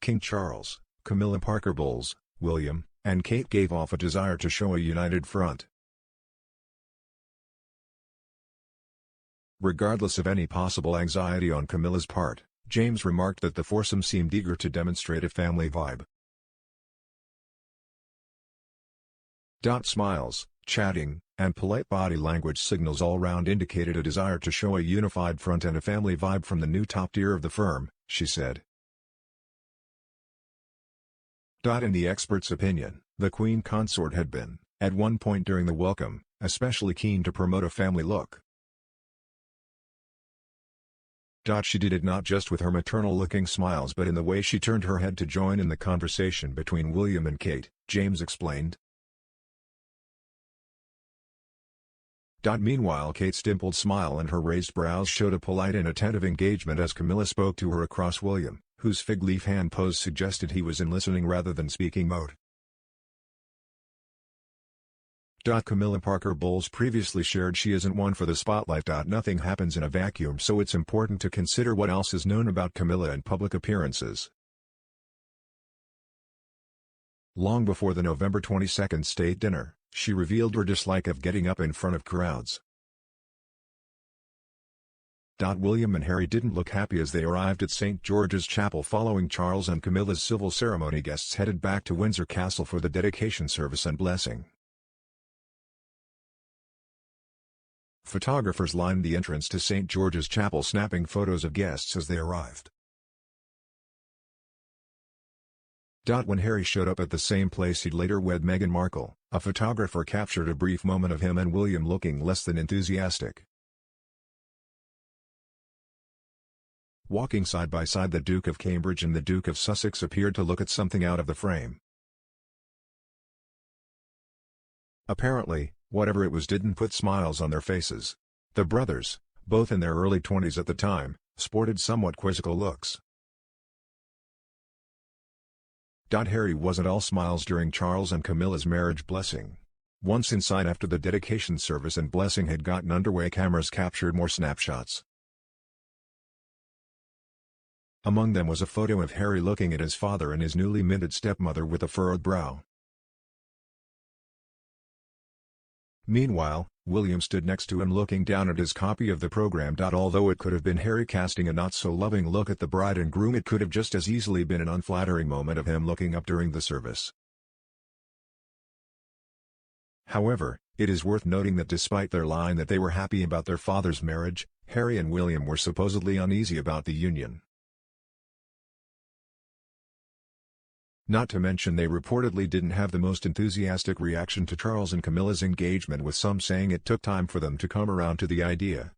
King Charles, Camilla Parker Bowles, William, and Kate gave off a desire to show a united front. Regardless of any possible anxiety on Camilla's part, James remarked that the foursome seemed eager to demonstrate a family vibe. Smiles, chatting, and polite body language signals all round indicated a desire to show a unified front and a family vibe from the new top tier of the firm, she said. In the expert's opinion, the Queen Consort had been, at one point during the welcome, especially keen to promote a family look. She did it not just with her maternal-looking smiles but in the way she turned her head to join in the conversation between William and Kate, James explained. Meanwhile, Kate's dimpled smile and her raised brows showed a polite and attentive engagement as Camilla spoke to her across William, whose fig leaf hand pose suggested he was in listening rather than speaking mode. Camilla Parker Bowles previously shared she isn't one for the spotlight. Nothing happens in a vacuum, so it's important to consider what else is known about Camilla in public appearances. Long before the November 22 state dinner, she revealed her dislike of getting up in front of crowds. William and Harry didn't look happy as they arrived at St. George's Chapel following Charles and Camilla's civil ceremony. Guests headed back to Windsor Castle for the dedication service and blessing. Photographers lined the entrance to St. George's Chapel snapping photos of guests as they arrived. When Harry showed up at the same place he'd later wed Meghan Markle, a photographer captured a brief moment of him and William looking less than enthusiastic. Walking side by side, the Duke of Cambridge and the Duke of Sussex appeared to look at something out of the frame. Apparently, whatever it was didn't put smiles on their faces. The brothers, both in their early 20s at the time, sported somewhat quizzical looks. Harry wasn't all smiles during Charles and Camilla's marriage blessing. Once inside after the dedication service and blessing had gotten underway, cameras captured more snapshots. Among them was a photo of Harry looking at his father and his newly minted stepmother with a furrowed brow. Meanwhile, William stood next to him looking down at his copy of the program. Although it could have been Harry casting a not-so-loving look at the bride and groom, it could have just as easily been an unflattering moment of him looking up during the service. However, it is worth noting that despite their line that they were happy about their father's marriage, Harry and William were supposedly uneasy about the union. Not to mention they reportedly didn't have the most enthusiastic reaction to Charles and Camilla's engagement, with some saying it took time for them to come around to the idea.